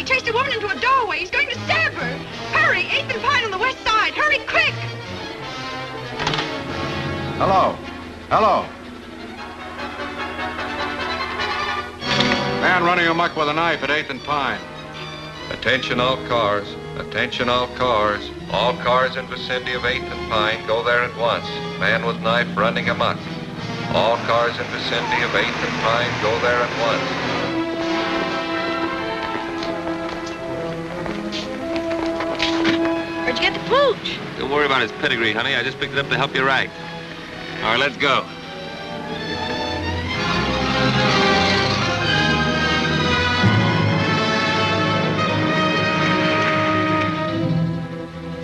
He chased a woman into a doorway. He's going to stab her. Hurry, 8th and Pine on the west side. Hurry, quick! Hello. Hello. Man running amok with a knife at 8th and Pine. Attention all cars. Attention all cars. All cars in vicinity of 8th and Pine, go there at once. Man with knife running amok. All cars in vicinity of 8th and Pine, go there at Where'd you get the pooch? Don't worry about his pedigree, honey. I just picked it up to help you right. All right, let's go.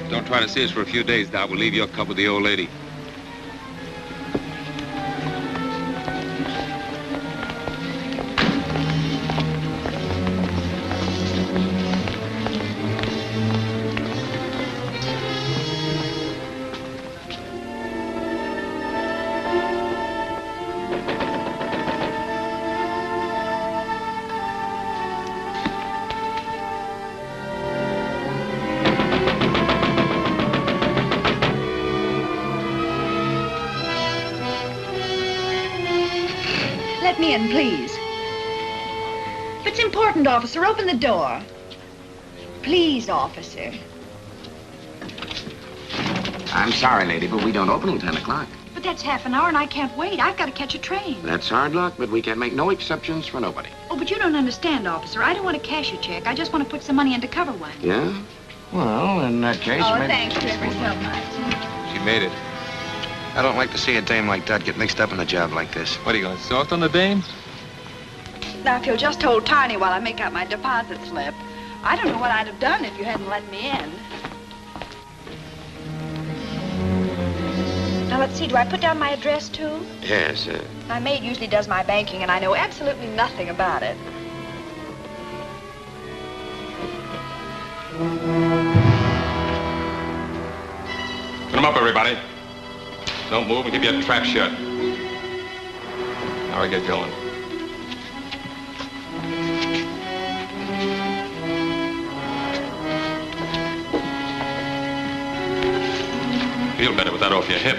Don't try to see us for a few days, Doc. We'll leave your cup with the old lady. Let me in, please. If it's important, officer, open the door. Please, officer. I'm sorry, lady, but we don't open till 10 o'clock. But that's half an hour and I can't wait. I've got to catch a train. That's hard luck, but we can make no exceptions for nobody. Oh, but you don't understand, officer. I don't want to cash a check. I just want to put some money in to cover one. Yeah? Well, in that case, Oh, maybe... thank you ever so much. She made it. I don't like to see a dame like that get mixed up in a job like this. What, are you going to soft on the dame? Now, if you'll just hold Tiny while I make out my deposit slip. I don't know what I'd have done if you hadn't let me in. Now, let's see. Do I put down my address, too? Yes, My maid usually does my banking, and I know absolutely nothing about it. Put them up, everybody. Don't move and keep your trap shut. Now we get going. Feel better with that off your hip.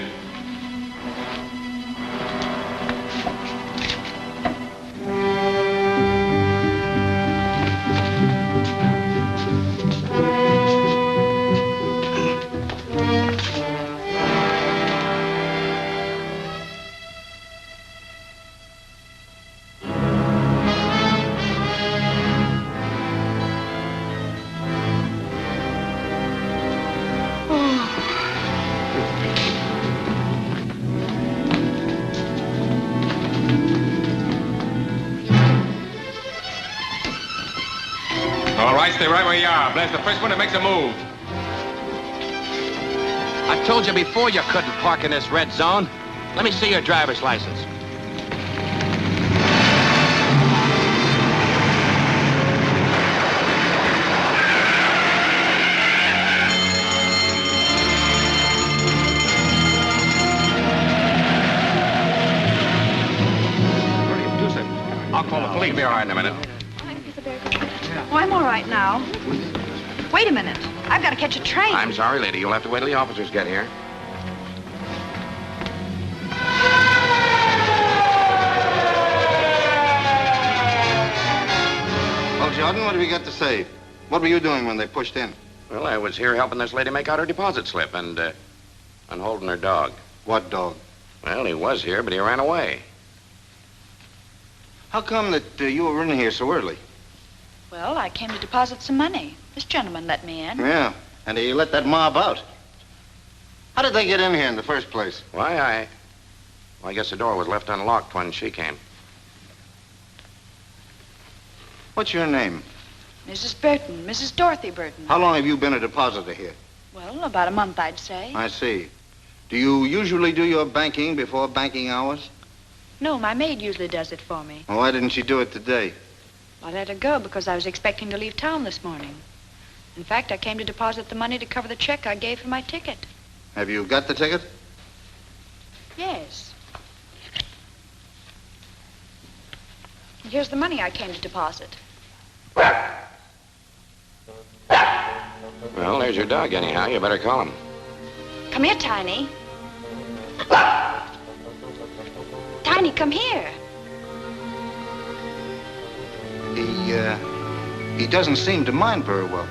Stay right where you are. Blast the first one that makes a move. I told you before you couldn't park in this red zone. Let me see your driver's license. I'll call the police. Be all right in a minute. Oh, I'm all right now. Wait a minute. I've got to catch a train. I'm sorry, lady. You'll have to wait till the officers get here. Well, Jordan, what have you got to say? What were you doing when they pushed in? Well, I was here helping this lady make out her deposit slip and holding her dog. What dog? Well, he was here, but he ran away. How come that you were in here so early? Well, I came to deposit some money. This gentleman let me in. Yeah, and he let that mob out. How did they get in here in the first place? Why, I guess the door was left unlocked when she came. What's your name? Mrs. Burton, Mrs. Dorothy Burton. How long have you been a depositor here? Well, about a month, I'd say. I see. Do you usually do your banking before banking hours? No, my maid usually does it for me. Well, why didn't she do it today? I let her go because I was expecting to leave town this morning. In fact, I came to deposit the money to cover the check I gave for my ticket. Have you got the ticket? Yes. Here's the money I came to deposit. Well, there's your dog anyhow. You better call him. Come here, Tiny. Tiny, come here. He doesn't seem to mind very well.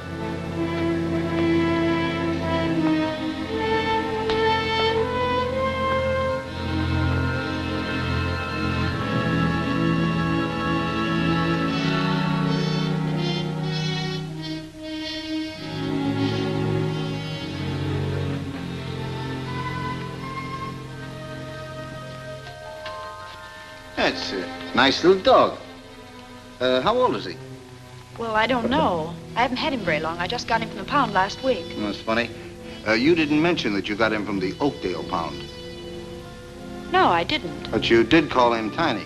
That's a nice little dog. How old is he? Well, I don't know. I haven't had him very long. I just got him from the pound last week. That's funny. You didn't mention that you got him from the Oakdale pound. No, I didn't. But you did call him Tiny.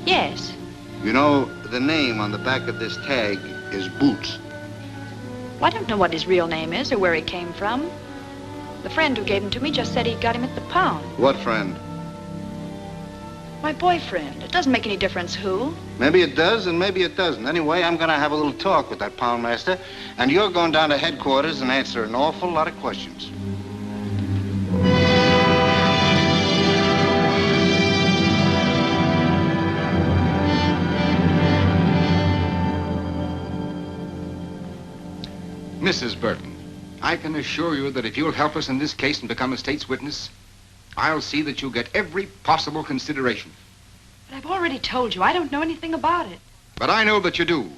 Yes. You know, the name on the back of this tag is Boots. Well, I don't know what his real name is or where he came from. The friend who gave him to me just said he got him at the pound. What friend? My boyfriend. It doesn't make any difference who. Maybe it does and maybe it doesn't. Anyway, I'm going to have a little talk with that poundmaster, and you're going down to headquarters and answer an awful lot of questions. Mrs. Burton, I can assure you that if you'll help us in this case and become a state's witness, I'll see that you get every possible consideration. But I've already told you, I don't know anything about it. But I know that you do.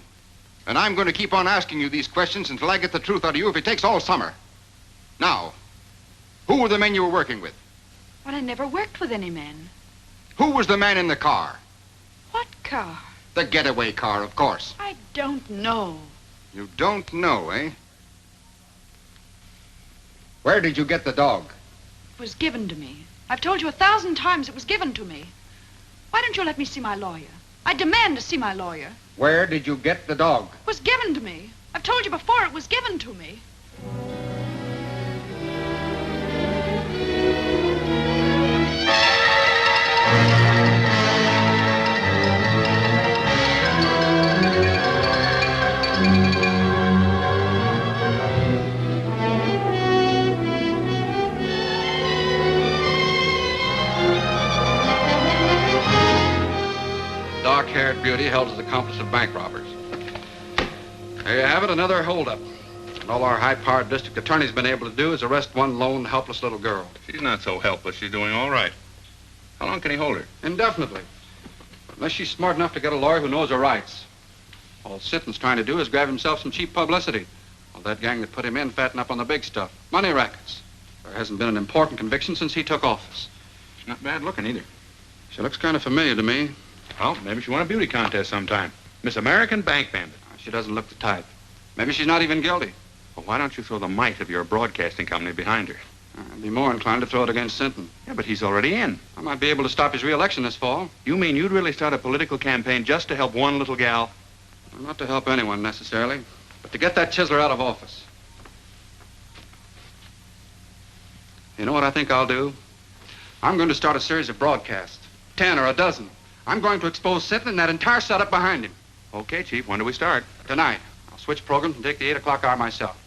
And I'm going to keep on asking you these questions until I get the truth out of you if it takes all summer. Now, who were the men you were working with? Well, I never worked with any men. Who was the man in the car? What car? The getaway car, of course. I don't know. You don't know, eh? Where did you get the dog? It was given to me. I've told you 1,000 times it was given to me. Why don't you let me see my lawyer? I demand to see my lawyer. Where did you get the dog? It was given to me. I've told you before it was given to me. Dark-haired beauty held as accomplice of bank robbers. There you have it, another holdup. And all our high-powered district attorney's been able to do is arrest one lone, helpless little girl. She's not so helpless. She's doing all right. How long can he hold her? Indefinitely. Unless she's smart enough to get a lawyer who knows her rights. All Sitton's trying to do is grab himself some cheap publicity. Well, that gang that put him in fatten up on the big stuff. Money rackets. There hasn't been an important conviction since he took office. She's not bad looking either. She looks kind of familiar to me. Well, maybe she won a beauty contest sometime. Miss American Bank Bandit. She doesn't look the type. Maybe she's not even guilty. Well, why don't you throw the might of your broadcasting company behind her? I'd be more inclined to throw it against Sinton. Yeah, but he's already in. I might be able to stop his re-election this fall. You mean you'd really start a political campaign just to help one little gal? Well, not to help anyone necessarily, but to get that chiseler out of office. You know what I think I'll do? I'm going to start a series of broadcasts. 10 or a dozen. I'm going to expose Sinton and that entire setup behind him. Okay, Chief. When do we start? Tonight. I'll switch programs and take the 8 o'clock hour myself.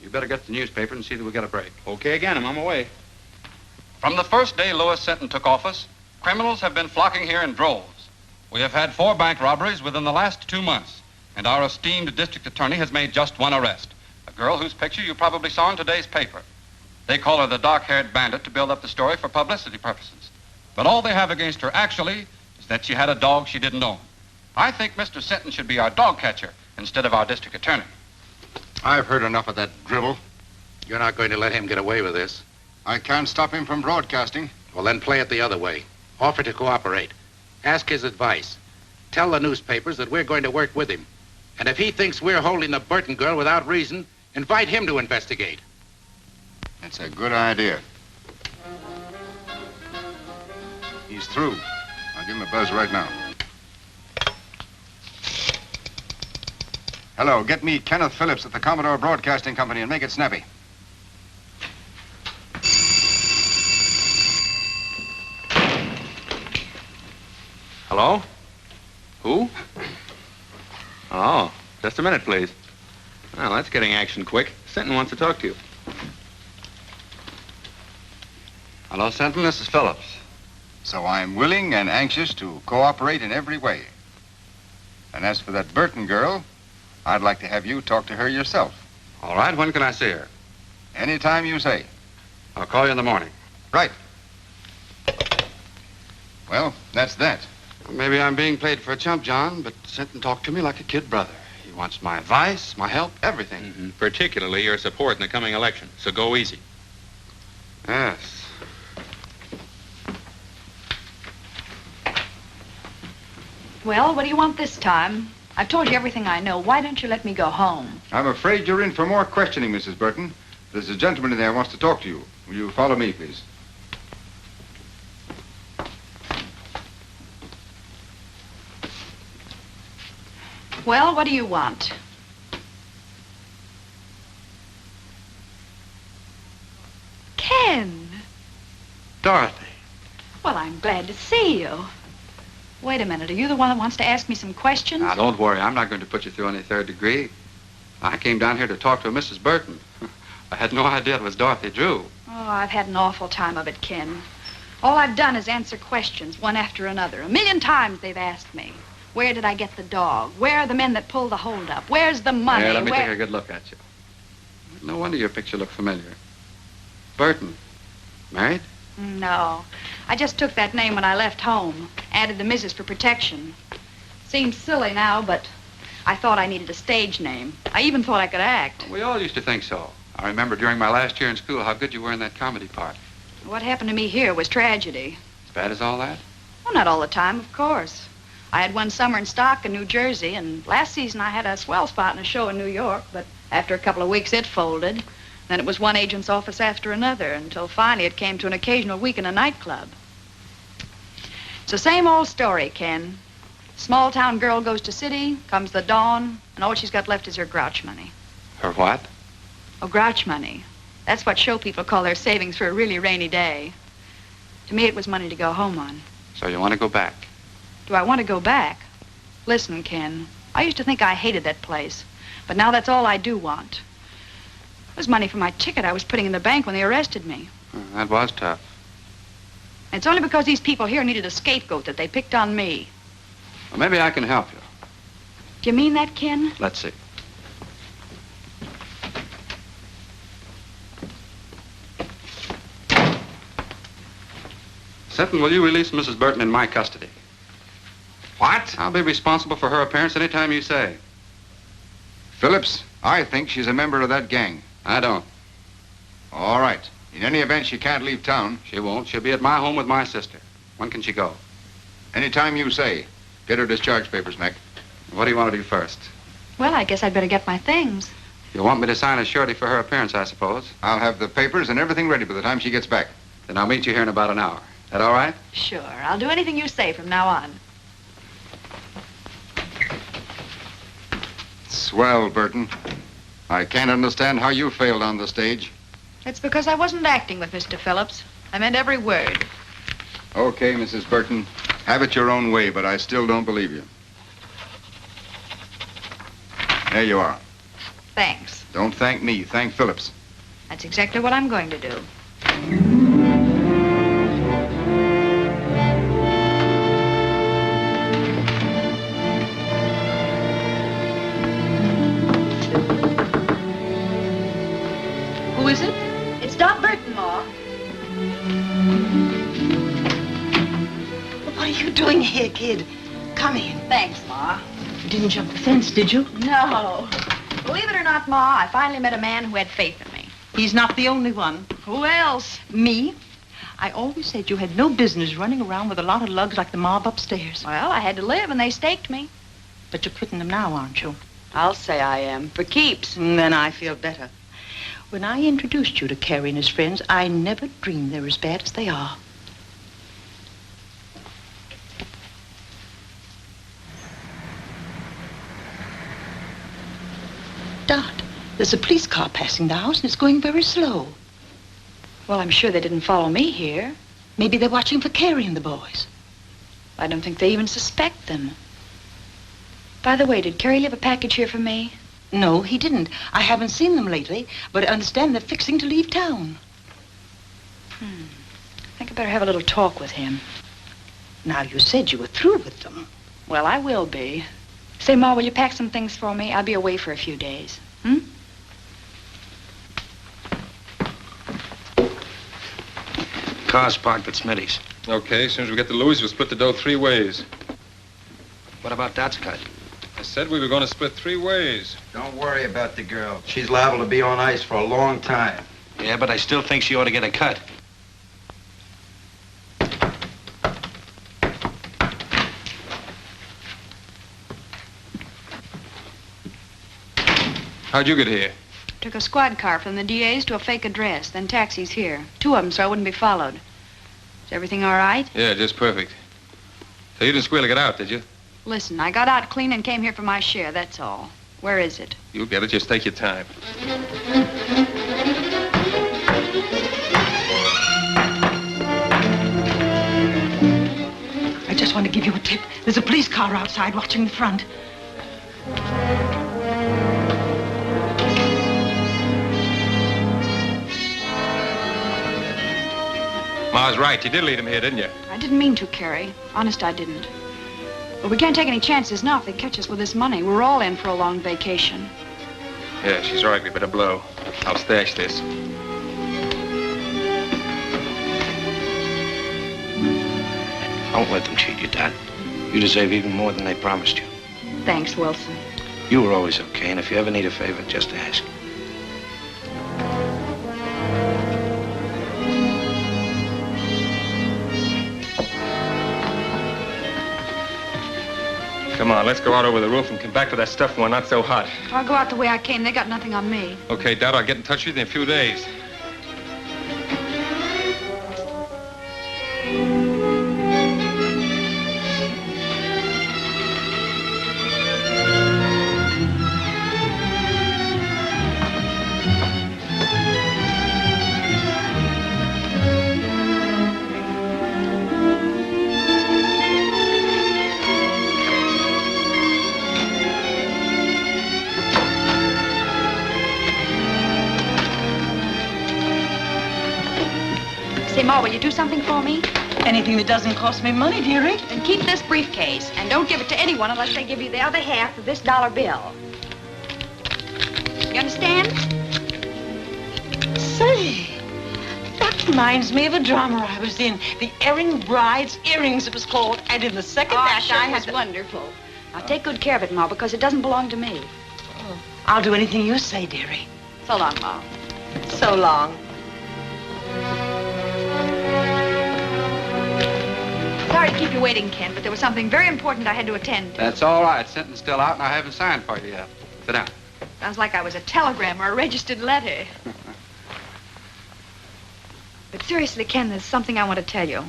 You better get the newspaper and see that we get a break. Okay again. I'm on my way. From the first day Lewis Sinton took office, criminals have been flocking here in droves. We have had 4 bank robberies within the last 2 months, and our esteemed district attorney has made just one arrest, a girl whose picture you probably saw in today's paper. They call her the dark-haired bandit to build up the story for publicity purposes. But all they have against her actually is that she had a dog she didn't own. I think Mr. Sinton should be our dog catcher instead of our district attorney. I've heard enough of that drivel. You're not going to let him get away with this. I can't stop him from broadcasting. Well, then play it the other way. Offer to cooperate. Ask his advice. Tell the newspapers that we're going to work with him. And if he thinks we're holding the Burton girl without reason, invite him to investigate. That's a good idea. He's through. I'll give him a buzz right now. Hello, get me Kenneth Phillips at the Commodore Broadcasting Company and make it snappy. Hello? Who? Oh, just a minute, please. Well, that's getting action quick. Senton wants to talk to you. Hello, Senton. This is Phillips. So I'm willing and anxious to cooperate in every way. And as for that Burton girl, I'd like to have you talk to her yourself. All right. When can I see her? Anytime you say. I'll call you in the morning. Right. Well, that's that. Maybe I'm being played for a chump, John, but Senton talked to me like a kid brother. He wants my advice, my help, everything. Mm-hmm. Particularly your support in the coming election. So go easy. Yes. Well, what do you want this time? I've told you everything I know. Why don't you let me go home? I'm afraid you're in for more questioning, Mrs. Burton. There's a gentleman in there who wants to talk to you. Will you follow me, please? Well, what do you want? Ken. Dorothy. Well, I'm glad to see you. Wait a minute. Are you the one that wants to ask me some questions? Now, don't worry. I'm not going to put you through any third degree. I came down here to talk to Mrs. Burton. I had no idea it was Dorothy Drew. Oh, I've had an awful time of it, Ken. All I've done is answer questions, one after another. 1,000,000 times they've asked me. Where did I get the dog? Where are the men that pulled the holdup? Where's the money? Yeah, let me take a good look at you. No wonder your picture looked familiar. Burton. Married? No. I just took that name when I left home. Added the Mrs. for protection. Seems silly now, but I thought I needed a stage name. I even thought I could act. We all used to think so. I remember during my last year in school how good you were in that comedy part. What happened to me here was tragedy. As bad as all that? Well, not all the time, of course. I had one summer in stock in New Jersey, and last season I had a swell spot in a show in New York, but after a couple of weeks it folded. Then it was one agent's office after another, until finally it came to an occasional week in a nightclub. It's the same old story, Ken. Small town girl goes to city, comes the dawn, and all she's got left is her grouch money. Her what? Oh, grouch money. That's what show people call their savings for a really rainy day. To me, it was money to go home on. So you want to go back? Do I want to go back? Listen, Ken, I used to think I hated that place, but now that's all I do want. It was money for my ticket I was putting in the bank when they arrested me. That was tough. And it's only because these people here needed a scapegoat that they picked on me. Well, maybe I can help you. Do you mean that, Ken? Let's see. Senton, will you release Mrs. Burton in my custody? What? I'll be responsible for her appearance any time you say. Phillips, I think she's a member of that gang. I don't. All right. In any event, she can't leave town. She won't. She'll be at my home with my sister. When can she go? Anytime you say. Get her discharge papers, Mac. What do you want to do first? Well, I guess I'd better get my things. You want me to sign a surety for her appearance, I suppose? I'll have the papers and everything ready by the time she gets back. Then I'll meet you here in about an hour. That all right? Sure. I'll do anything you say from now on. Swell, Burton. I can't understand how you failed on the stage. It's because I wasn't acting with Mr. Phillips. I meant every word. Okay, Mrs. Burton. Have it your own way, but I still don't believe you. There you are. Thanks. Don't thank me. Thank Phillips. That's exactly what I'm going to do. Who is it? It's Doc Burton, Ma. What are you doing here, kid? Come in. Thanks, Ma. You didn't jump the fence, did you? No. Believe it or not, Ma, I finally met a man who had faith in me. He's not the only one. Who else? Me? I always said you had no business running around with a lot of lugs like the mob upstairs. Well, I had to live, and they staked me. But you're quitting them now, aren't you? I'll say I am. For keeps. Then I feel better. When I introduced you to Carrie and his friends, I never dreamed they're as bad as they are. Dot, there's a police car passing the house, and it's going very slow. Well, I'm sure they didn't follow me here. Maybe they're watching for Carrie and the boys. I don't think they even suspect them. By the way, did Carrie leave a package here for me? No, he didn't. I haven't seen them lately, but I understand they're fixing to leave town. I think I better have a little talk with him. Now, you said you were through with them. Well, I will be. Say, Ma, will you pack some things for me? I'll be away for a few days. Car's parked at Smitty's. Okay, as soon as we get to Louis, we'll split the dough 3 ways. What about Dot's cut? I said we were going to split 3 ways. Don't worry about the girl. She's liable to be on ice for a long time. Yeah, but I still think she ought to get a cut. How'd you get here? Took a squad car from the DA's to a fake address, then taxis here. 2 of them, so I wouldn't be followed. Is everything all right? Yeah, just perfect. So you didn't squeal to get out, did you? Listen, I got out clean and came here for my share, that's all. Where is it? You'll get it, just take your time. I just want to give you a tip. There's a police car outside watching the front. Ma's right. You did lead him here, didn't you? I didn't mean to, Carrie. Honest, I didn't. But we can't take any chances now if they catch us with this money. We're all in for a long vacation. Yeah, she's right. We better blow. I'll stash this. Don't let them cheat you, Dot. You deserve even more than they promised you. Thanks, Wilson. You were always okay, and if you ever need a favor, just ask. Come on, let's go out over the roof and come back to that stuff when we're not so hot. I'll go out the way I came. They got nothing on me. Okay, Dad, I'll get in touch with you in a few days. Say, Ma, will you do something for me? Anything that doesn't cost me money, dearie. Then keep this briefcase, and don't give it to anyone unless they give you the other half of this dollar bill. You understand? Say, that reminds me of a drama I was in. The Erring Bride's Earrings, it was called. And in the second act, sure I was had wonderful. Now, take good care of it, Ma, because it doesn't belong to me. Oh, I'll do anything you say, dearie. So long, Ma. So long. Sorry to keep you waiting, Ken, but there was something very important I had to attend to. That's all right. Sentence still out, and I haven't signed for you yet. Sit down. Sounds like I was a telegram or a registered letter. But seriously, Ken, there's something I want to tell you.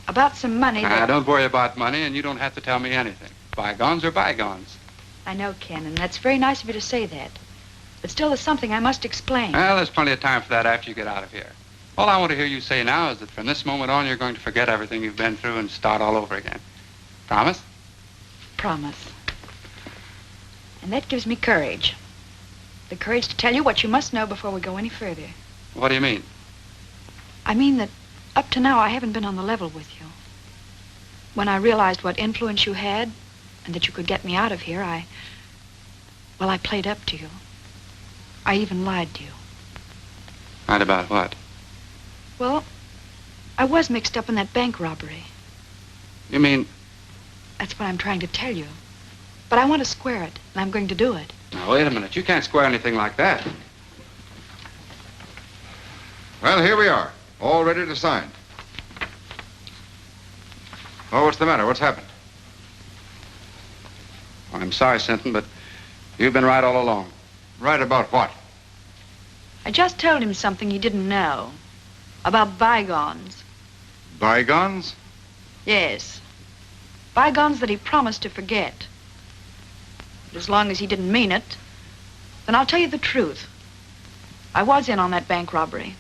About some money that... Don't worry about money, and you don't have to tell me anything. Bygones are bygones. I know, Ken, and that's very nice of you to say that. But still, there's something I must explain. Well, there's plenty of time for that after you get out of here. All I want to hear you say now is that from this moment on, you're going to forget everything you've been through and start all over again. Promise? Promise. And that gives me courage. The courage to tell you what you must know before we go any further. What do you mean? I mean that up to now, I haven't been on the level with you. When I realized what influence you had and that you could get me out of here, I played up to you. I even lied to you. Lied about what? Well, I was mixed up in that bank robbery. You mean... That's what I'm trying to tell you. But I want to square it, and I'm going to do it. Now, wait a minute. You can't square anything like that. Well, here we are, all ready to sign. Oh, what's the matter? What's happened? I'm sorry, Sinton, but you've been right all along. Right about what? I just told him something he didn't know. About bygones. Bygones? Yes. Bygones that he promised to forget. But as long as he didn't mean it, then I'll tell you the truth. I was in on that bank robbery.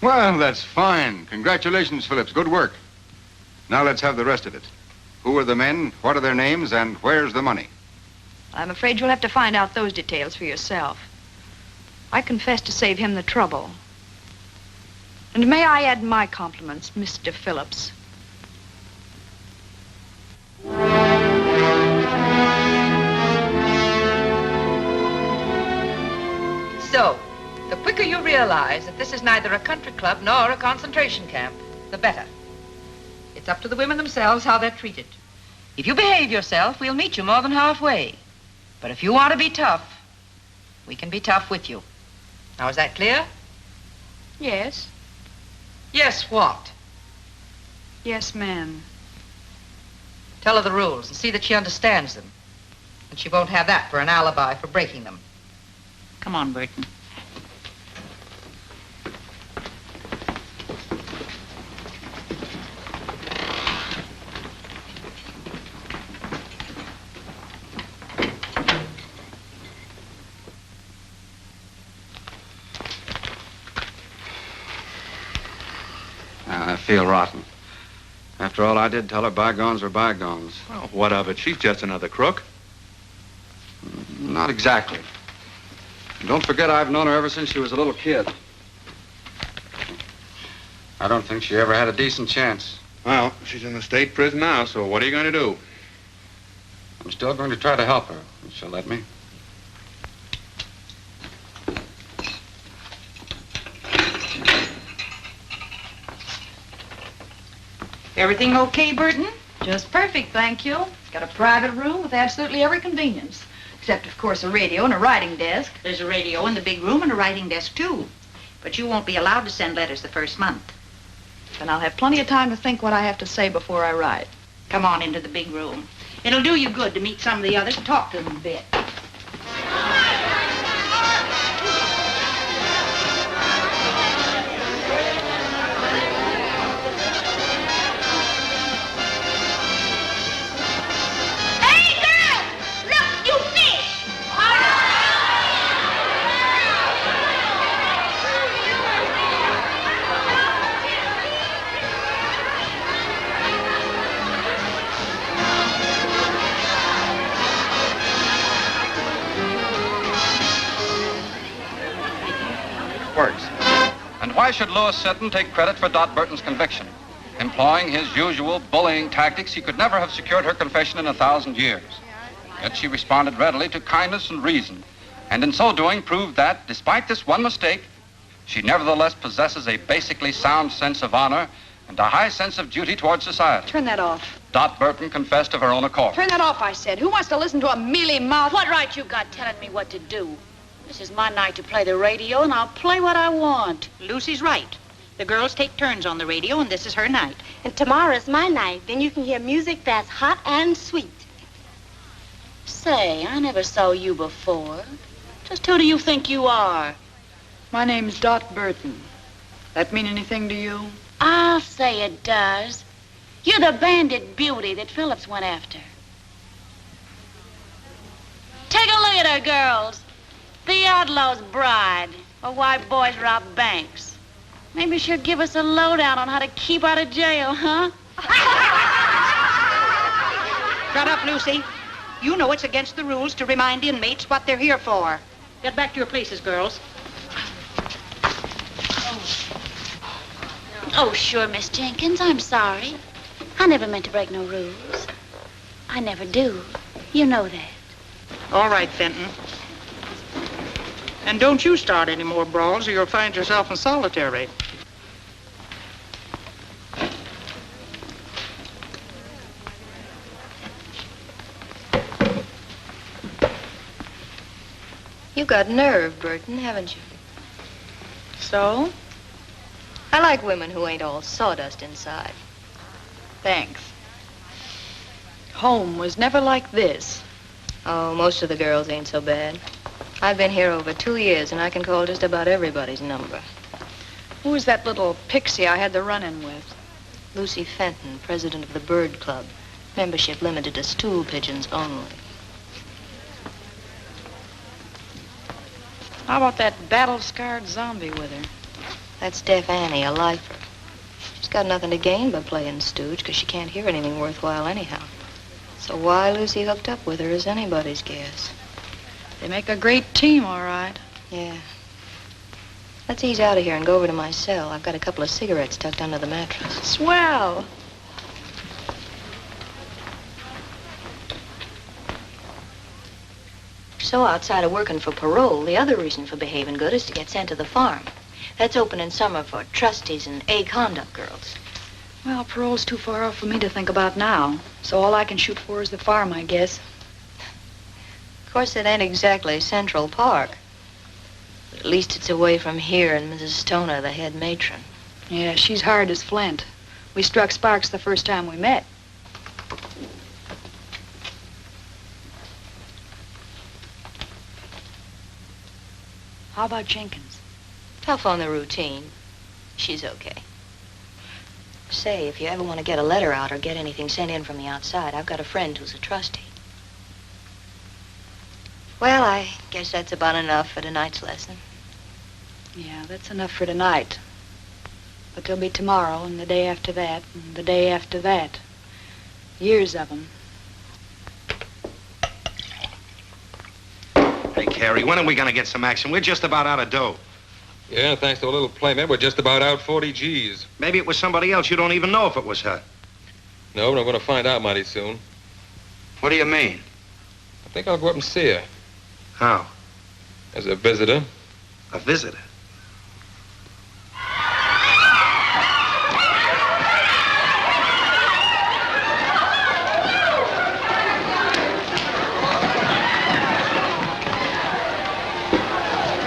Well, that's fine. Congratulations, Phillips. Good work. Now let's have the rest of it. Who are the men, what are their names, and where's the money? I'm afraid you'll have to find out those details for yourself. I confess to save him the trouble. And may I add my compliments, Mr. Phillips. So, the quicker you realize that this is neither a country club nor a concentration camp, the better. It's up to the women themselves how they're treated. If you behave yourself, we'll meet you more than halfway. But if you want to be tough, we can be tough with you. Now, is that clear? Yes. Yes, what? Yes, ma'am. Tell her the rules and see that she understands them. And she won't have that for an alibi for breaking them. Come on, Burton. I feel rotten. After all I did, tell her bygones are bygones. Well, what of it? She's just another crook. Not exactly. Don't forget I've known her ever since she was a little kid. I don't think she ever had a decent chance. Well, she's in the state prison now, so what are you going to do? I'm still going to try to help her, if she'll let me. Everything okay, Burton? Just perfect, thank you. It's got a private room with absolutely every convenience. Except, of course, a radio and a writing desk. There's a radio in the big room and a writing desk, too. But you won't be allowed to send letters the first month. And I'll have plenty of time to think what I have to say before I write. Come on into the big room. It'll do you good to meet some of the others and talk to them a bit. And why should Louis Sitton take credit for Dot Burton's conviction? Employing his usual bullying tactics, he could never have secured her confession in 1,000 years. Yet she responded readily to kindness and reason, and in so doing proved that, despite this one mistake, she nevertheless possesses a basically sound sense of honor and a high sense of duty towards society. Turn that off. Dot Burton confessed of her own accord. Turn that off, I said. Who wants to listen to a mealy-mouthed... What right you got telling me what to do? This is my night to play the radio, and I'll play what I want. Lucy's right. The girls take turns on the radio, and this is her night. And tomorrow's my night. Then you can hear music that's hot and sweet. Say, I never saw you before. Just who do you think you are? My name's Dot Burton. That mean anything to you? I'll say it does. You're the bandit beauty that Phillips went after. Take a look at her, girls. The outlaw's bride, or why boys rob banks. Maybe she'll give us a lowdown on how to keep out of jail, huh? Shut up, Lucy. You know it's against the rules to remind inmates what they're here for. Get back to your places, girls. Oh, sure, Miss Jenkins, I'm sorry. I never meant to break no rules. I never do. You know that. All right, Fenton. And don't you start any more brawls or you'll find yourself in solitary. You got nerve, Burton, haven't you? So? I like women who ain't all sawdust inside. Thanks. Home was never like this. Oh, most of the girls ain't so bad. I've been here over 2 years, and I can call just about everybody's number. Who was that little pixie I had the run-in with? Lucy Fenton, president of the Bird Club. Membership limited to stool pigeons only. How about that battle-scarred zombie with her? That's Deaf Annie, a lifer. She's got nothing to gain by playing stooge, because she can't hear anything worthwhile anyhow. So why Lucy hooked up with her is anybody's guess. They make a great team, all right. Yeah. Let's ease out of here and go over to my cell. I've got a couple of cigarettes tucked under the mattress. Swell. So outside of working for parole, the other reason for behaving good is to get sent to the farm. That's open in summer for trustees and A-conduct girls. Well, parole's too far off for me to think about now. So all I can shoot for is the farm, I guess. Of course, it ain't exactly Central Park. But at least it's away from here and Mrs. Stoner, the head matron. Yeah, she's hard as flint. We struck sparks the first time we met. How about Jenkins? Tough on the routine. She's okay. Say, if you ever want to get a letter out or get anything sent in from the outside, I've got a friend who's a trustee. Well, I guess that's about enough for tonight's lesson. Yeah, that's enough for tonight. But there'll be tomorrow and the day after that and the day after that. Years of them. Hey, Carrie, when are we gonna get some action? We're just about out of dough. Yeah, thanks to a little playmate, we're just about out 40 G's. Maybe it was somebody else. You don't even know if it was her. No, but I'm gonna find out mighty soon. What do you mean? I think I'll go up and see her. How? As a visitor. A visitor?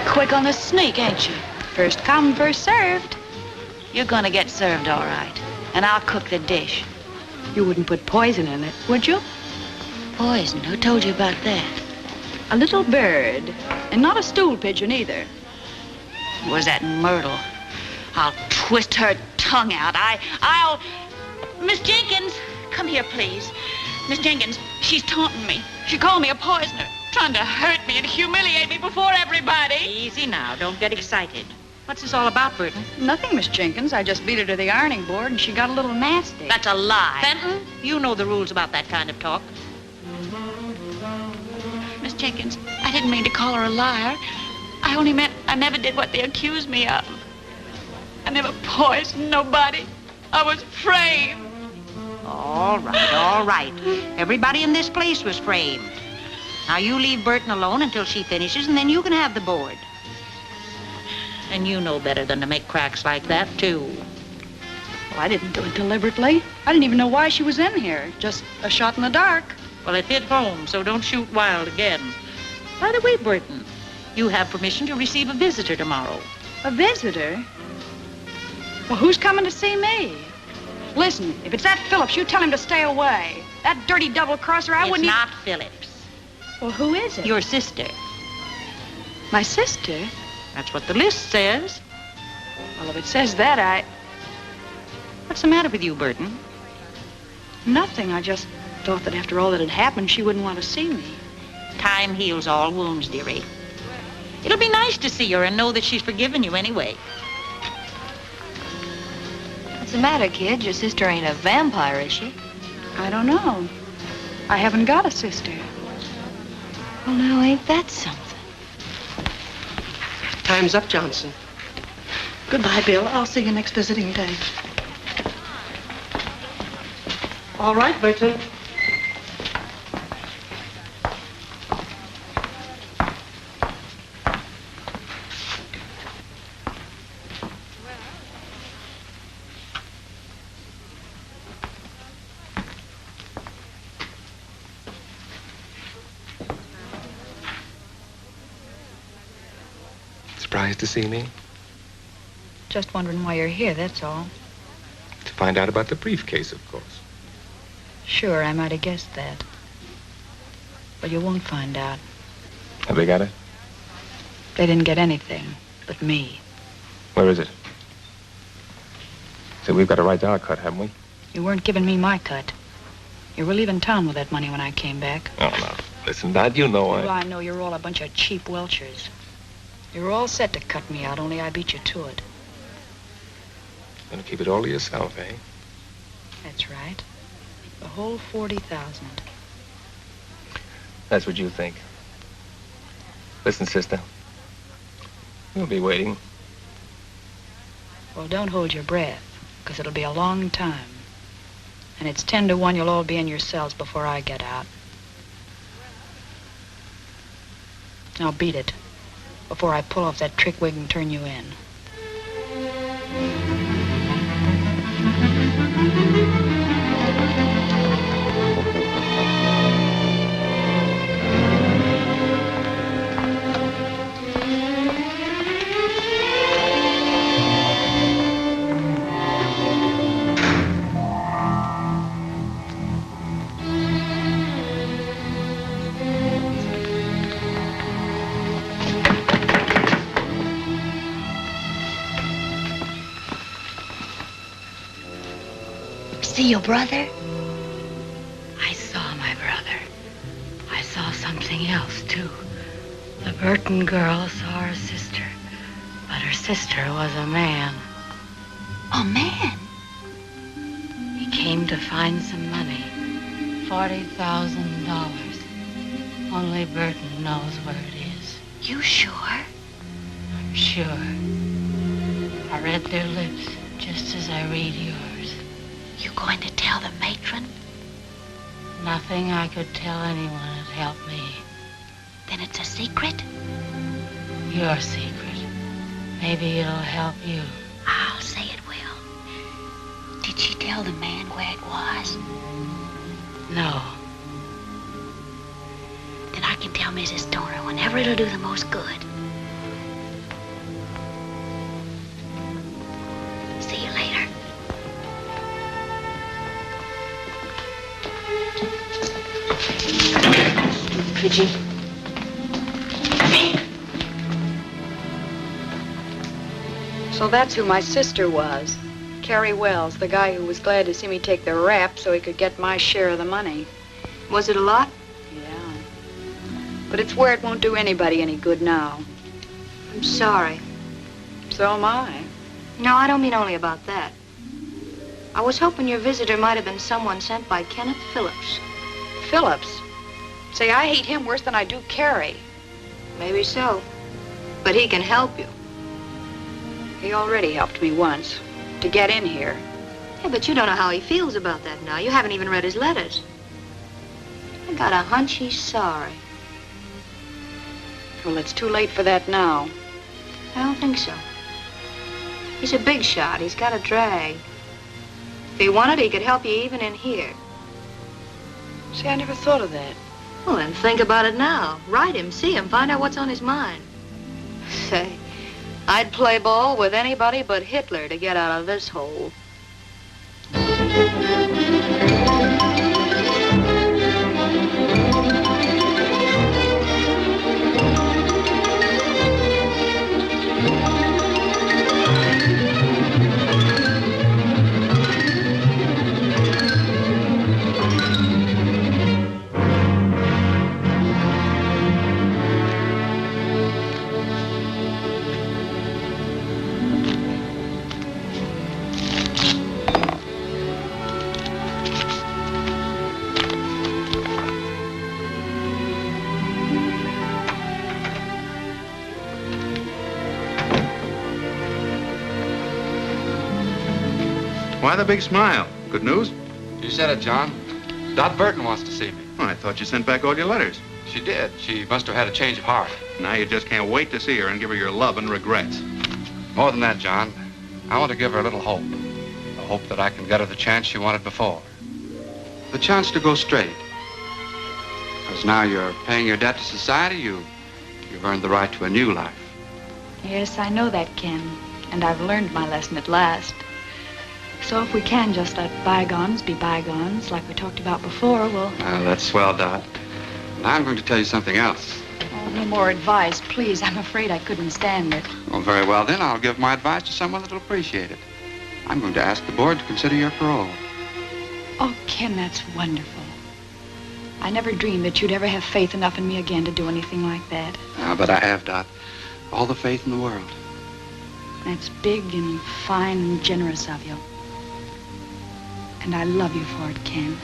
Quick on the sneak, ain't you? First come, first served. You're gonna get served all right. And I'll cook the dish. You wouldn't put poison in it, would you? Poison? Who told you about that? A little bird. And not a stool pigeon either. Was that Myrtle? I'll twist her tongue out. I'll... Miss Jenkins, come here, please. Miss Jenkins, she's taunting me. She called me a poisoner, trying to hurt me and humiliate me before everybody. Easy now. Don't get excited. What's this all about, Burton? Nothing, Miss Jenkins. I just beat her to the ironing board and she got a little nasty. That's a lie. Fenton, you know the rules about that kind of talk. Miss Jenkins, I didn't mean to call her a liar. I only meant I never did what they accused me of. I never poisoned nobody. I was framed. All right, all right. Everybody in this place was framed. Now you leave Burton alone until she finishes, and then you can have the board. And you know better than to make cracks like that, too. Well, I didn't do it deliberately. I didn't even know why she was in here. Just a shot in the dark. Well, it hit home, so don't shoot wild again. By the way, Burton, you have permission to receive a visitor tomorrow. A visitor? Well, who's coming to see me? Listen, if it's that Phillips, you tell him to stay away. That dirty double-crosser, I wouldn't... It's not Phillips. Well, who is it? Your sister. My sister? That's what the list says. Well, if it says that, I... What's the matter with you, Burton? Nothing. I just thought that after all that had happened, she wouldn't want to see me. Time heals all wounds, dearie. It'll be nice to see her and know that she's forgiven you anyway. What's the matter, kid? Your sister ain't a vampire, is she? I don't know. I haven't got a sister. Well, now, ain't that something? Time's up, Johnson. Goodbye, Bill. I'll see you next visiting day. All right, Burton. Surprised to see me? Just wondering why you're here, that's all. To find out about the briefcase, of course. Sure, I might have guessed that. But you won't find out. Have they got it? They didn't get anything but me. Where is it? So we've got a right to our cut, haven't we? You weren't giving me my cut. You were leaving town with that money when I came back. Oh, no. Listen, Dad, you know Well, I know you're all a bunch of cheap welchers. You were all set to cut me out, only I beat you to it. Gonna keep it all to yourself, eh? That's right. The whole 40,000. That's what you think. Listen, sister. We'll be waiting. Well, don't hold your breath, because it'll be a long time. And it's 10 to 1 you'll all be in your cells before I get out. Now beat it, before I pull off that trick wig and turn you in. See your brother? I saw my brother. I saw something else, too. The Burton girl saw her sister, but her sister was a man. A man? He came to find some money. $40,000. Only Burton knows where it is. You sure? I'm sure. I read their lips just as I read yours. You going to tell the matron? Nothing I could tell anyone would help me. Then it's a secret? Your secret. Maybe it'll help you. I'll say it will. Did she tell the man where it was? No. Then I can tell Mrs. Stoner whenever it'll do the most good. See you later. Pidgey. So that's who my sister was. Carrie Wells, the guy who was glad to see me take the rap so he could get my share of the money. Was it a lot? Yeah. But it's where it won't do anybody any good now. I'm sorry. So am I. No, I don't mean only about that. I was hoping your visitor might have been someone sent by Kenneth Phillips. Phillips? Say, I hate him worse than I do Carrie. Maybe so. But he can help you. He already helped me once. To get in here. Yeah, but you don't know how he feels about that now. You haven't even read his letters. I got a hunch he's sorry. Well, it's too late for that now. I don't think so. He's a big shot. He's got a drag. If he wanted, he could help you even in here. See, I never thought of that. Well, then think about it now. Write him, see him, find out what's on his mind. Say, I'd play ball with anybody but Hitler to get out of this hole. Why the big smile? Good news? You said it, John. Dot Burton wants to see me. Oh, I thought you sent back all your letters. She did. She must have had a change of heart. Now you just can't wait to see her and give her your love and regrets. More than that, John. I want to give her a little hope. A hope that I can get her the chance she wanted before. The chance to go straight. Because now you're paying your debt to society, you've earned the right to a new life. Yes, I know that, Ken. And I've learned my lesson at last. So if we can just let bygones be bygones, like we talked about before, we'll... That's swell, Dot. Now I'm going to tell you something else. Oh, no more advice, please. I'm afraid I couldn't stand it. Well, very well, then. I'll give my advice to someone that'll appreciate it. I'm going to ask the board to consider your parole. Oh, Ken, that's wonderful. I never dreamed that you'd ever have faith enough in me again to do anything like that. But I have, Dot. All the faith in the world. That's big and fine and generous of you. And I love you for it, Ken.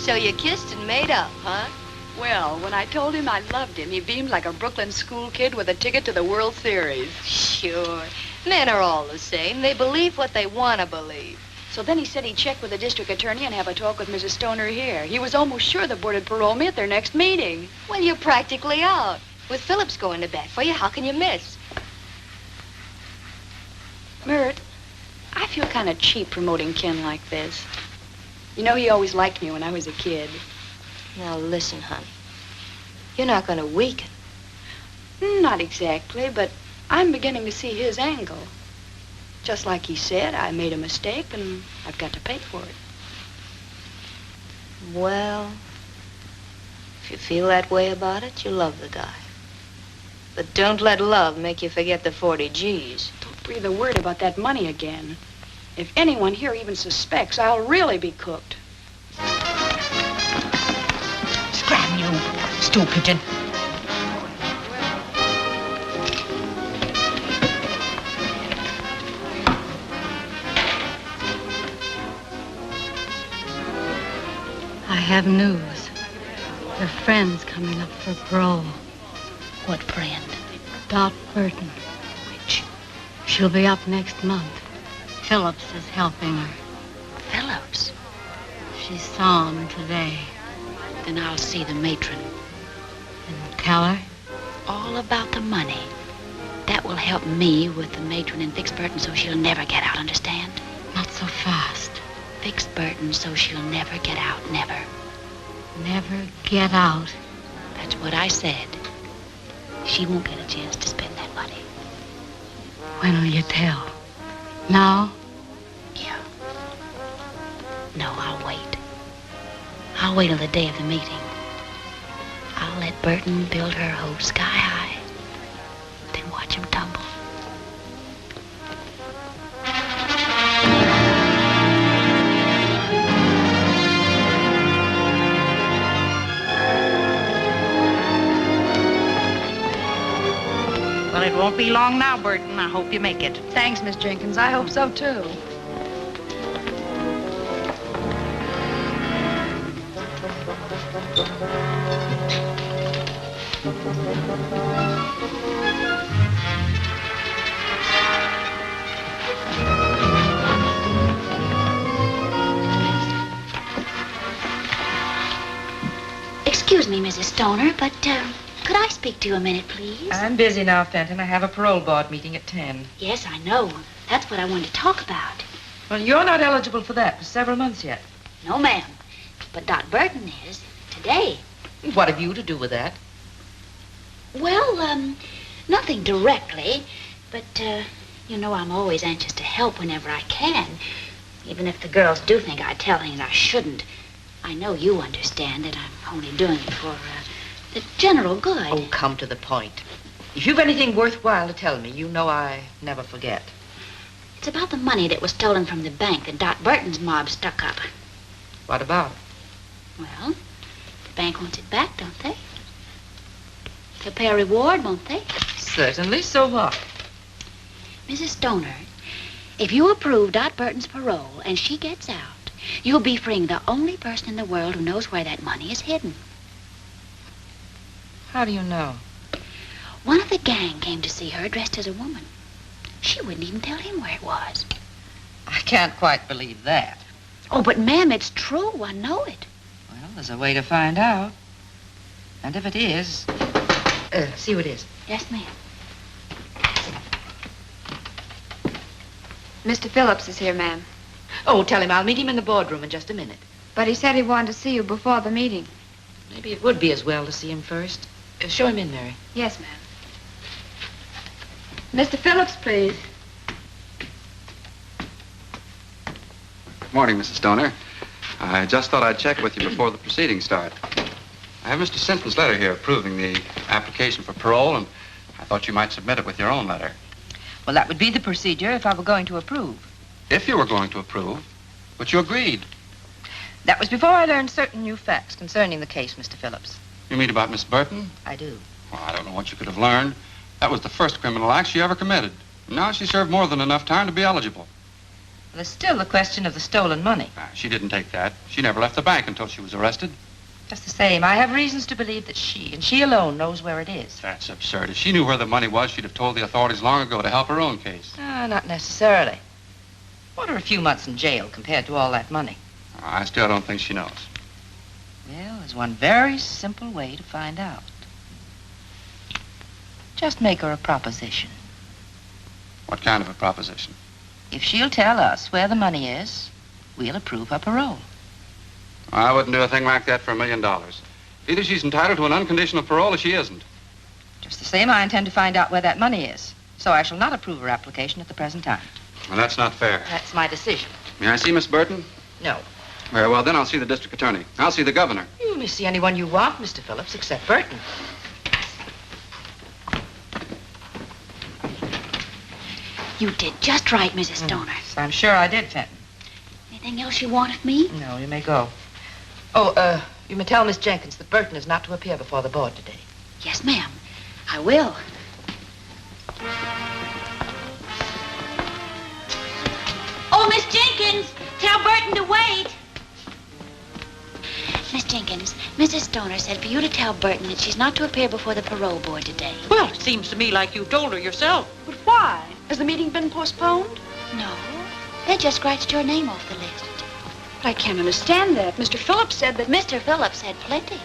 So you kissed and made up, huh? Well, when I told him I loved him, he beamed like a Brooklyn school kid with a ticket to the World Series. Sure. Men are all the same. They believe what they want to believe. So then he said he'd check with the district attorney and have a talk with Mrs. Stoner here. He was almost sure the board would parole me at their next meeting. Well, you're practically out. With Phillips going to bat for you, how can you miss? Mert, I feel kind of cheap promoting Ken like this. You know, he always liked me when I was a kid. Now, listen, honey. You're not going to weaken. Not exactly, but I'm beginning to see his angle. Just like he said, I made a mistake and I've got to pay for it. Well, if you feel that way about it, you love the guy. But don't let love make you forget the 40 G's. Don't breathe a word about that money again. If anyone here even suspects, I'll really be cooked. Scram, you stool pigeon. I have news. Your friend's coming up for parole. What friend? Dot Burton. Which? She'll be up next month. Phillips is helping her. Phillips? She saw him today. Then I'll see the matron. And tell her? All about the money. That will help me with the matron and fix Burton so she'll never get out, understand? Not so fast. Fix Burton so she'll never get out, never. Never get out. That's what I said. She won't get a chance to spend that money. When will you tell? Now? Yeah. No, I'll wait. I'll wait till the day of the meeting. I'll let Burton build her hope sky high. Then watch him tumble. Well, it won't be long now, Burton. I hope you make it. Thanks, Miss Jenkins. I hope so, too. Excuse me, Mrs. Stoner, but, could I speak to you a minute, please? I'm busy now, Fenton. I have a parole board meeting at 10. Yes, I know. That's what I wanted to talk about. Well, you're not eligible for that for several months yet. No, ma'am. But Dot Burton is. Today. What have you to do with that? Well, nothing directly. But, you know, I'm always anxious to help whenever I can. Even if the girls do think I tell things I shouldn't. I know you understand that I'm only doing it for, the general good. Oh, come to the point. If you've anything worthwhile to tell me, you know I never forget. It's about the money that was stolen from the bank that Dot Burton's mob stuck up. What about it? Well, the bank wants it back, don't they? They'll pay a reward, won't they? Certainly, so what? Mrs. Stoner, if you approve Dot Burton's parole and she gets out, you'll be freeing the only person in the world who knows where that money is hidden. How do you know? One of the gang came to see her dressed as a woman. She wouldn't even tell him where it was. I can't quite believe that. Oh, but ma'am, it's true. I know it. Well, there's a way to find out. And if it is, see who it is. Yes, ma'am. Mr. Phillips is here, ma'am. Oh, tell him I'll meet him in the boardroom in just a minute. But he said he wanted to see you before the meeting. Maybe it would be as well to see him first. Show him in, Mary. Yes, ma'am. Mr. Phillips, please. Morning, Mrs. Stoner. I just thought I'd check with you before the proceedings start. I have Mr. Sinton's letter here approving the application for parole, and I thought you might submit it with your own letter. Well, that would be the procedure if I were going to approve. If you were going to approve, but you agreed. That was before I learned certain new facts concerning the case, Mr. Phillips. You mean about Miss Burton? I do. Well, I don't know what you could have learned. That was the first criminal act she ever committed. Now she served more than enough time to be eligible. There's still the question of the stolen money. She didn't take that. She never left the bank until she was arrested. Just the same, I have reasons to believe that she, and she alone, knows where it is. That's absurd. If she knew where the money was, she'd have told the authorities long ago to help her own case. Not necessarily. What are a few months in jail compared to all that money? I still don't think she knows. Well, there's one very simple way to find out. Just make her a proposition. What kind of a proposition? If she'll tell us where the money is, we'll approve her parole. I wouldn't do a thing like that for $1 million. Either she's entitled to an unconditional parole or she isn't. Just the same, I intend to find out where that money is. So I shall not approve her application at the present time. Well, that's not fair. That's my decision. May I see Miss Burton? No. Very well, then I'll see the district attorney. I'll see the governor. You may see anyone you want, Mr. Phillips, except Burton. You did just right, Mrs. Stoner. I'm sure I did, Fenton. Anything else you want of me? No, you may go. Oh, you may tell Miss Jenkins that Burton is not to appear before the board today. Yes, ma'am. I will. Oh, Miss Jenkins, tell Burton to wait. Miss Jenkins, Mrs. Stoner said for you to tell Burton that she's not to appear before the parole board today. Well, it seems to me like you told her yourself. But why? Has the meeting been postponed? No. They just scratched your name off the list. But I can't understand that. Mr. Phillips said that... Mr. Phillips said plenty.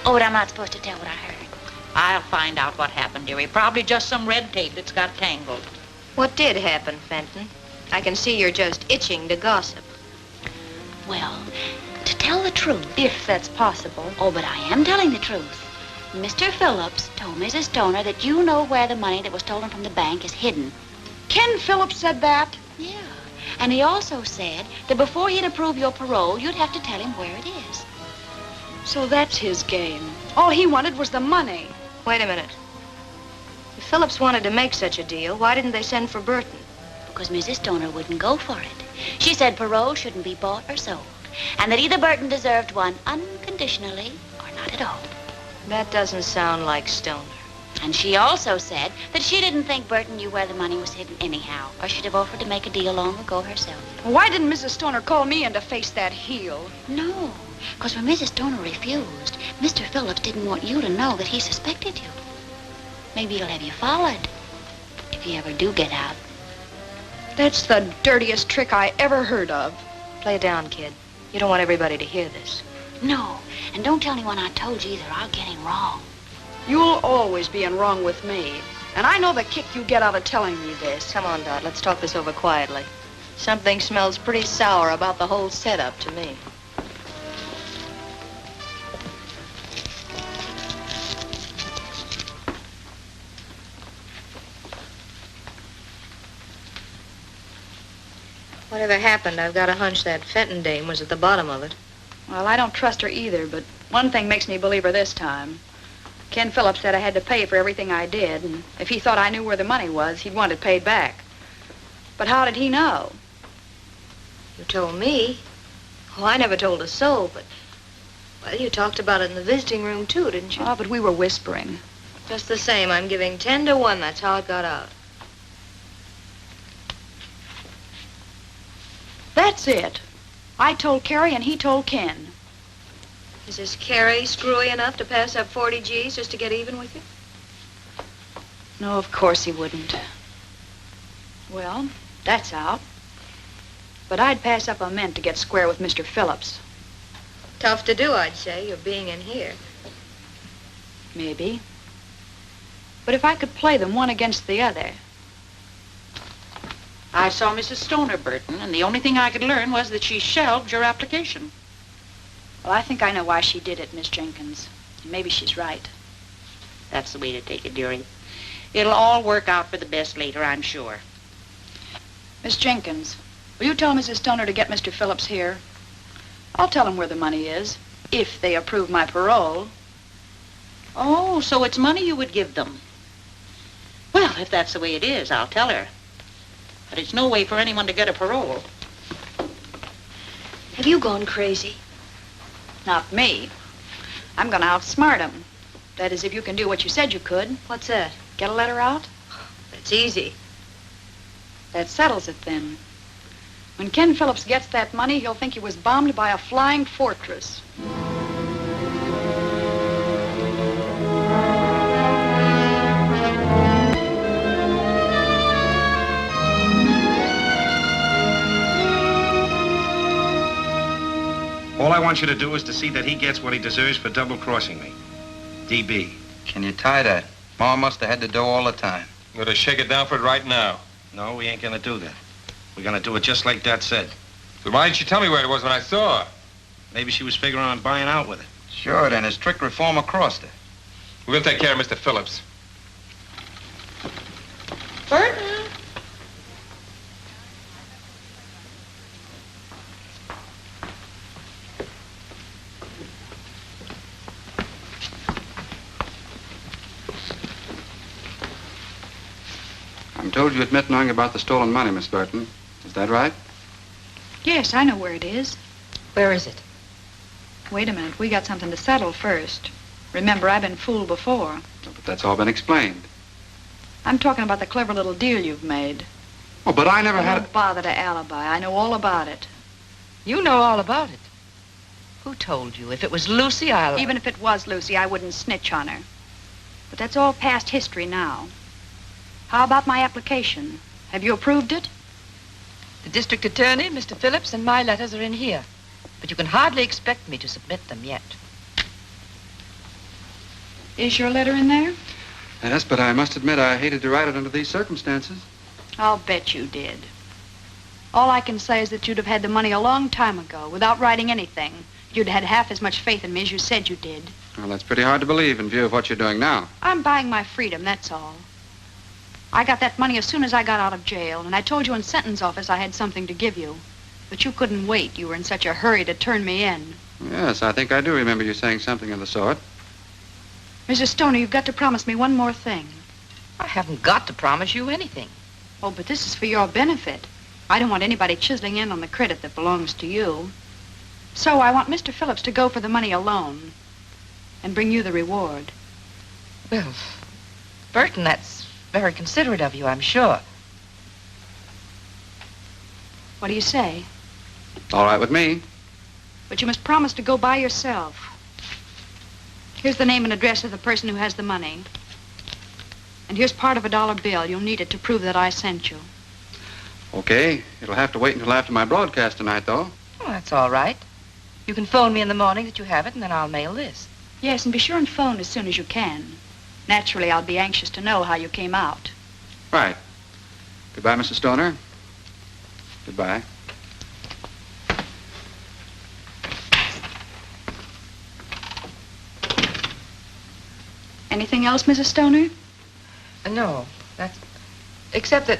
Oh, but I'm not supposed to tell what I heard. I'll find out what happened, dearie. Probably just some red tape that's got tangled. What did happen, Fenton? I can see you're just itching to gossip. Well, to tell the truth... If that's possible. Oh, but I am telling the truth. Mr. Phillips told Mrs. Stoner that you know where the money that was stolen from the bank is hidden. Ken Phillips said that? Yeah. And he also said that before he'd approve your parole, you'd have to tell him where it is. So that's his game. All he wanted was the money. Wait a minute. If Phillips wanted to make such a deal, why didn't they send for Burton? Because Mrs. Stoner wouldn't go for it. She said parole shouldn't be bought or sold, and that either Burton deserved one unconditionally or not at all. That doesn't sound like Stoner. And she also said that she didn't think Burton knew where the money was hidden anyhow, or she'd have offered to make a deal long ago herself. Why didn't Mrs. Stoner call me in to face that heel? No, because when Mrs. Stoner refused, Mr. Phillips didn't want you to know that he suspected you. Maybe he'll have you followed, if you ever do get out. That's the dirtiest trick I ever heard of. Play it down, kid. You don't want everybody to hear this. No, and don't tell anyone I told you either. I'll get him wrong. You'll always be in wrong with me. And I know the kick you get out of telling me this. Come on, Dot. Let's talk this over quietly. Something smells pretty sour about the whole setup to me. Whatever happened, I've got a hunch that Fenton dame was at the bottom of it. Well, I don't trust her either, but one thing makes me believe her this time. Ken Phillips said I had to pay for everything I did, and if he thought I knew where the money was, he'd want it paid back. But how did he know? You told me. Oh, I never told a soul, but... Well, you talked about it in the visiting room, too, didn't you? Oh, but we were whispering. Just the same, I'm giving 10 to 1. That's how it got out. That's it. I told Carrie and he told Ken. Is this Carrie screwy enough to pass up 40 G's just to get even with you? No, of course he wouldn't. Well, that's out. But I'd pass up a mint to get square with Mr. Phillips. Tough to do, I'd say, you're being in here. Maybe. But if I could play them one against the other... I saw Mrs. Stoner, Burton, and the only thing I could learn was that she shelved your application. Well, I think I know why she did it, Miss Jenkins. Maybe she's right. That's the way to take it, dearie. It'll all work out for the best later, I'm sure. Miss Jenkins, will you tell Mrs. Stoner to get Mr. Phillips here? I'll tell him where the money is, if they approve my parole. Oh, so it's money you would give them. Well, if that's the way it is, I'll tell her. But it's no way for anyone to get a parole. Have you gone crazy? Not me. I'm going to outsmart him. That is, if you can do what you said you could. What's that? Get a letter out? That's easy. That settles it, then. When Ken Phillips gets that money, he'll think he was bombed by a flying fortress. All I want you to do is to see that he gets what he deserves for double-crossing me. DB. Can you tie that? Mom must have had to do all the time. I'm gonna shake it down for it right now. No, we ain't gonna do that. We're gonna do it just like Dad said. So why didn't you tell me where it was when I saw her? Maybe she was figuring on buying out with it. Sure, then his strict reformer crossed her. We'll take care of Mr. Phillips. Burton! I'm told you admit knowing about the stolen money, Miss Burton. Is that right? Yes, I know where it is. Where is it? Wait a minute. We got something to settle first. Remember, I've been fooled before. But that's all been explained. I'm talking about the clever little deal you've made. Oh, but I never had Don't bother to alibi. I know all about it. You know all about it. Who told you? If it was Lucy, I'll... Even if it was Lucy, I wouldn't snitch on her. But that's all past history now. How about my application? Have you approved it? The district attorney, Mr. Phillips, and my letters are in here. But you can hardly expect me to submit them yet. Is your letter in there? Yes, but I must admit I hated to write it under these circumstances. I'll bet you did. All I can say is that you'd have had the money a long time ago without writing anything. You'd had half as much faith in me as you said you did. Well, that's pretty hard to believe in view of what you're doing now. I'm buying my freedom, that's all. I got that money as soon as I got out of jail, and I told you in sentence office I had something to give you. But you couldn't wait. You were in such a hurry to turn me in. Yes, I think I do remember you saying something of the sort. Mrs. Stoner, you've got to promise me one more thing. I haven't got to promise you anything. Oh, but this is for your benefit. I don't want anybody chiseling in on the credit that belongs to you. So I want Mr. Phillips to go for the money alone and bring you the reward. Well, Burton, that's very considerate of you, I'm sure. What do you say? All right with me. But you must promise to go by yourself. Here's the name and address of the person who has the money. And here's part of a $1 bill. You'll need it to prove that I sent you. Okay. It'll have to wait until after my broadcast tonight, though. Well, that's all right. You can phone me in the morning that you have it, and then I'll mail this. Yes, and be sure and phone as soon as you can. Naturally, I'll be anxious to know how you came out. Right. Goodbye, Mrs. Stoner. Goodbye. Anything else, Mrs. Stoner? No, that's... Except that...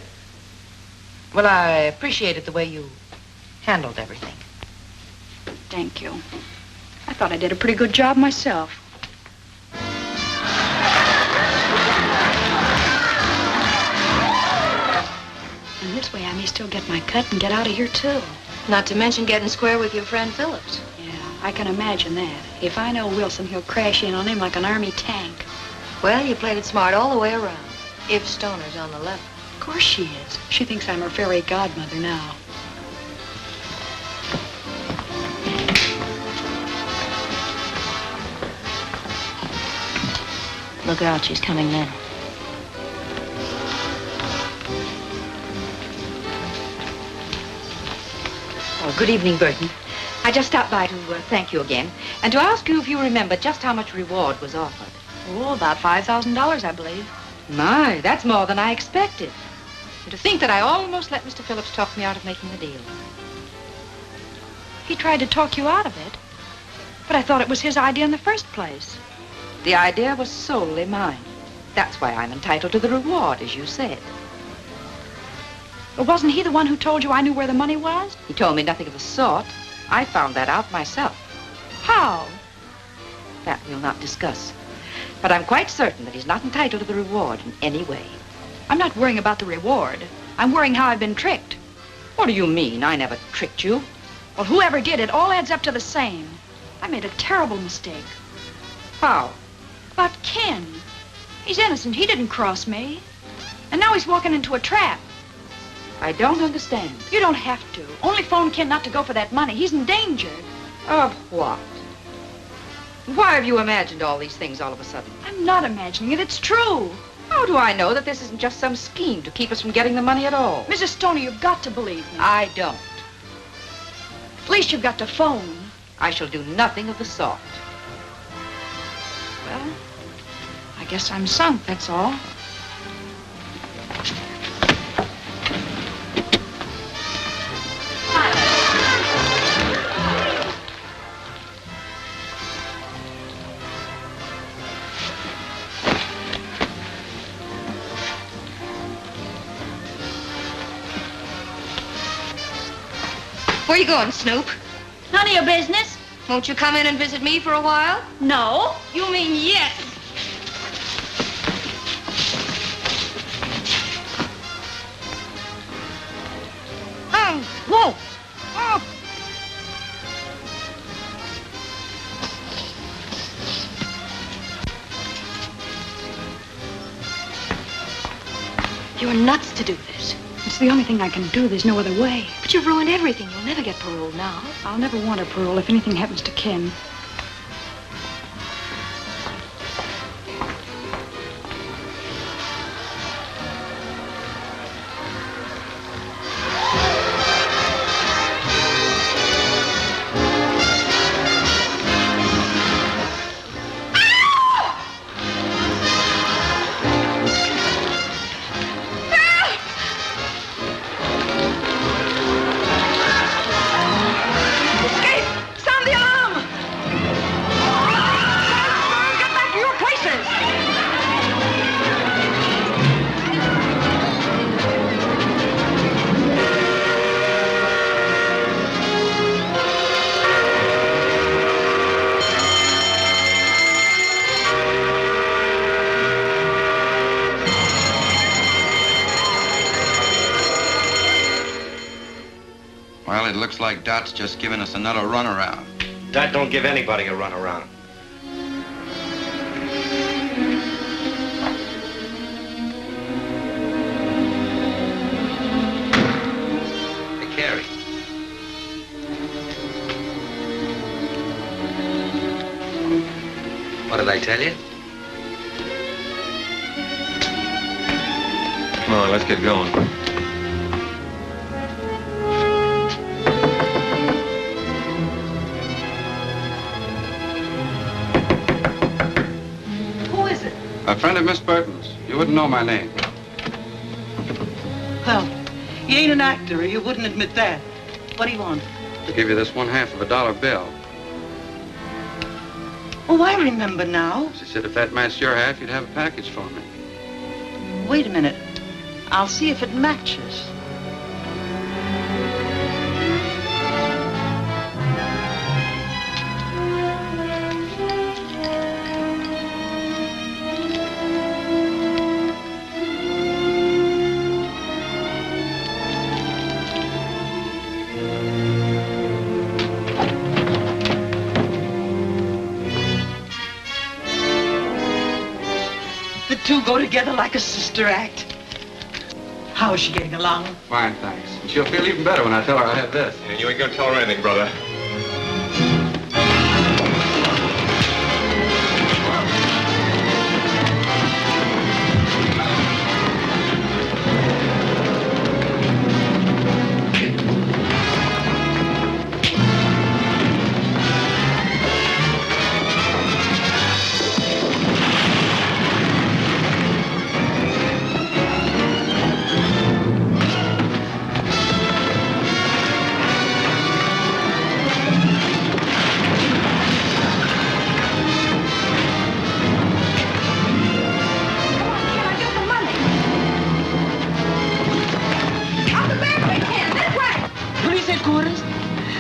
Well, I appreciated the way you handled everything. Thank you. I thought I did a pretty good job myself. And this way I may still get my cut and get out of here, too. Not to mention getting square with your friend Phillips. Yeah, I can imagine that. If I know Wilson, he'll crash in on him like an army tank. Well, you played it smart all the way around. If Stoner's on the level. Of course she is. She thinks I'm her fairy godmother now. Look out, she's coming now. Oh, good evening, Burton. I just stopped by to thank you again, and to ask you if you remember just how much reward was offered. Oh, about $5,000, I believe. My, that's more than I expected. And to think that I almost let Mr. Phillips talk me out of making the deal. He tried to talk you out of it, but I thought it was his idea in the first place. The idea was solely mine. That's why I'm entitled to the reward, as you said. But wasn't he the one who told you I knew where the money was? He told me nothing of the sort. I found that out myself. How? That we'll not discuss. But I'm quite certain that he's not entitled to the reward in any way. I'm not worrying about the reward. I'm worrying how I've been tricked. What do you mean? I never tricked you. Well, whoever did it all adds up to the same. I made a terrible mistake. How? About Ken. He's innocent. He didn't cross me. And now he's walking into a trap. I don't understand. You don't have to. Only phone Ken not to go for that money. He's endangered. Of what? Why have you imagined all these things all of a sudden? I'm not imagining it. It's true. How do I know that this isn't just some scheme to keep us from getting the money at all? Mrs. Stoner, you've got to believe me. I don't. At least you've got to phone. I shall do nothing of the sort. Well, I guess I'm sunk, that's all. Where you going, Snoop? None of your business. Won't you come in and visit me for a while? No. You mean yes. Whoa! Oh! You're nuts to do this. It's the only thing I can do. There's no other way. But you've ruined everything. You'll never get parole now. I'll never want a parole if anything happens to Ken. Well, it looks like Dot's just giving us another runaround. Dot don't give anybody a runaround. Hey, Carrie. What did I tell you? Come on, let's get going. A friend of Miss Burton's. You wouldn't know my name. Well, he ain't an actor, or you wouldn't admit that. What do you want? I'll give you this $1/2 of a dollar bill. Oh, I remember now. She said if that matched your half, you'd have a package for me. Wait a minute. I'll see if it matches. The two go together like a sister act. How is she getting along? Fine, thanks. And she'll feel even better when I tell her I have this. And you ain't gonna tell her anything, brother.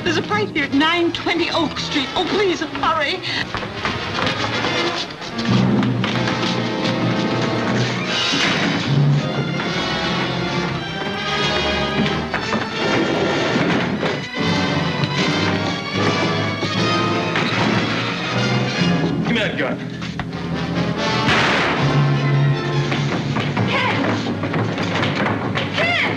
There's a fight here at 920 Oak Street. Oh, please, hurry. Give me that gun. Ken! Ken!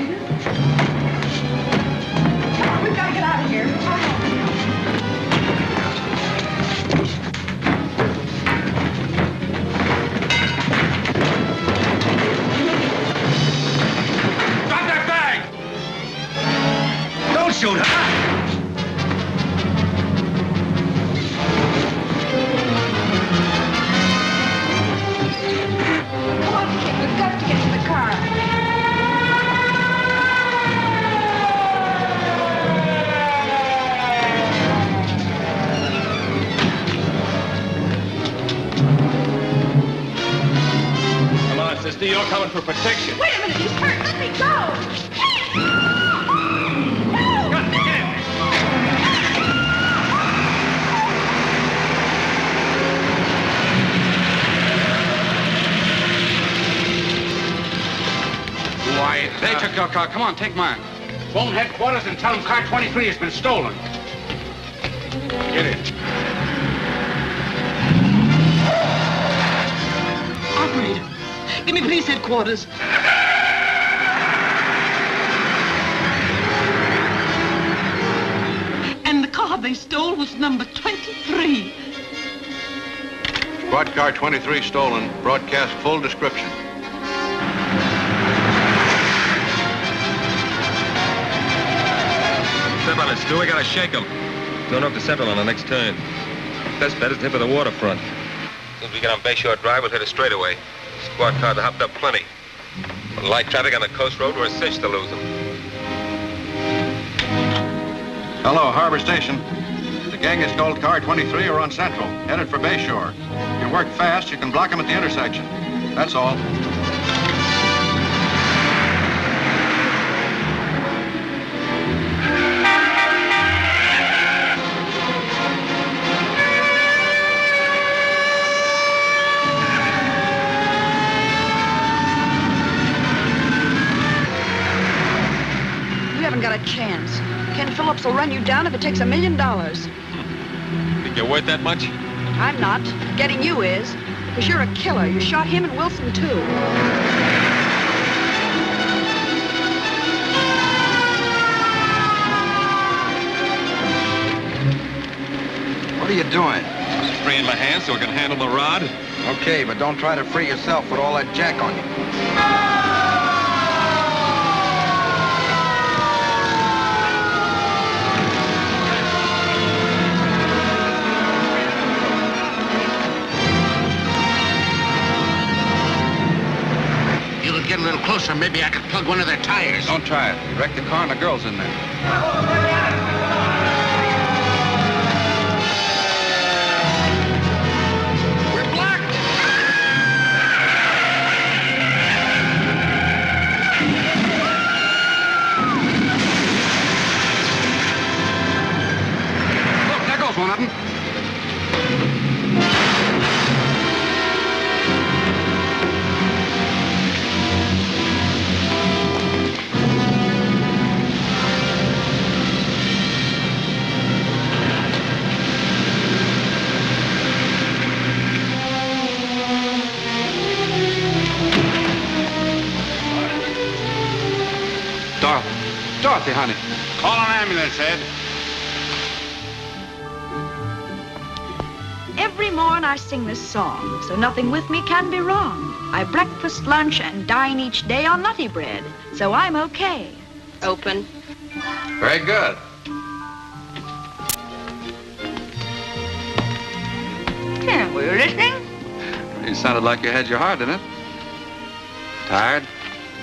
mister. You're coming for protection. Wait a minute, he's hurt. Let me go. Why, they took your car. Come on, take mine. Phone headquarters and tell them car 23 has been stolen. Get it. Operator, give me police headquarters. And the car they stole was number 23. Squad car 23 stolen. Broadcast full description. Step on it, Stu. We gotta shake him. Going up to Central on the next turn. Best bet is to hit by the waterfront. As soon as we get on Bayshore Drive, we'll hit a straightaway. Squad cars are hopped up plenty. With light traffic on the coast road, we're a cinch to lose them. Hello, Harbor Station. The gang has stole car 23 or on Central, headed for Bayshore. If you work fast, you can block them at the intersection. That's all. Got a chance. Ken Phillips will run you down if it takes $1 million. Think you're worth that much? I'm not. Getting you is. Because you're a killer. You shot him and Wilson, too. What are you doing? Just freeing my hands so I can handle the rod. Okay, but don't try to free yourself with all that jack on you. Get a little closer, maybe I could plug one of their tires. Don't try it. You wrecked the car and the girl's in there. We're blocked. Look, there goes one of them. Dorothy, honey. Call an ambulance, Ed. Every morn I sing this song, so nothing with me can be wrong. I breakfast, lunch, and dine each day on nutty bread, so I'm okay. Open. Very good. Ken, were you listening? You sounded like you had your heart in it. Tired?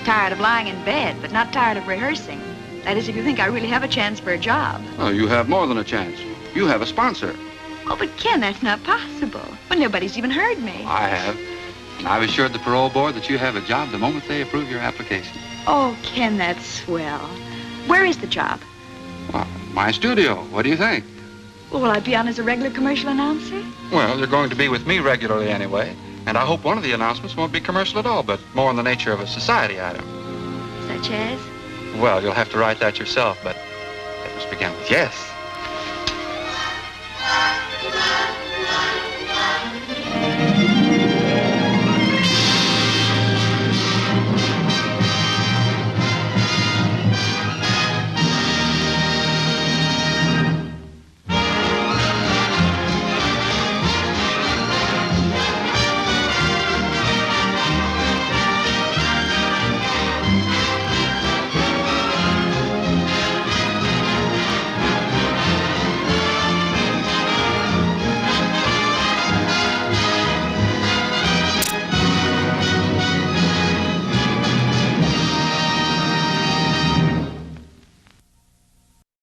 Tired of lying in bed, but not tired of rehearsing. That is, if you think I really have a chance for a job. Oh, you have more than a chance. You have a sponsor. Oh, but Ken, that's not possible. Well, nobody's even heard me. I have. And I've assured the parole board that you have a job the moment they approve your application. Oh, Ken, that's swell. Where is the job? Well, my studio. What do you think? Well, will I be on as a regular commercial announcer? Well, you're going to be with me regularly anyway. And I hope one of the announcements won't be commercial at all, but more in the nature of a society item. Such as? Well, you'll have to write that yourself, but it must begin with yes.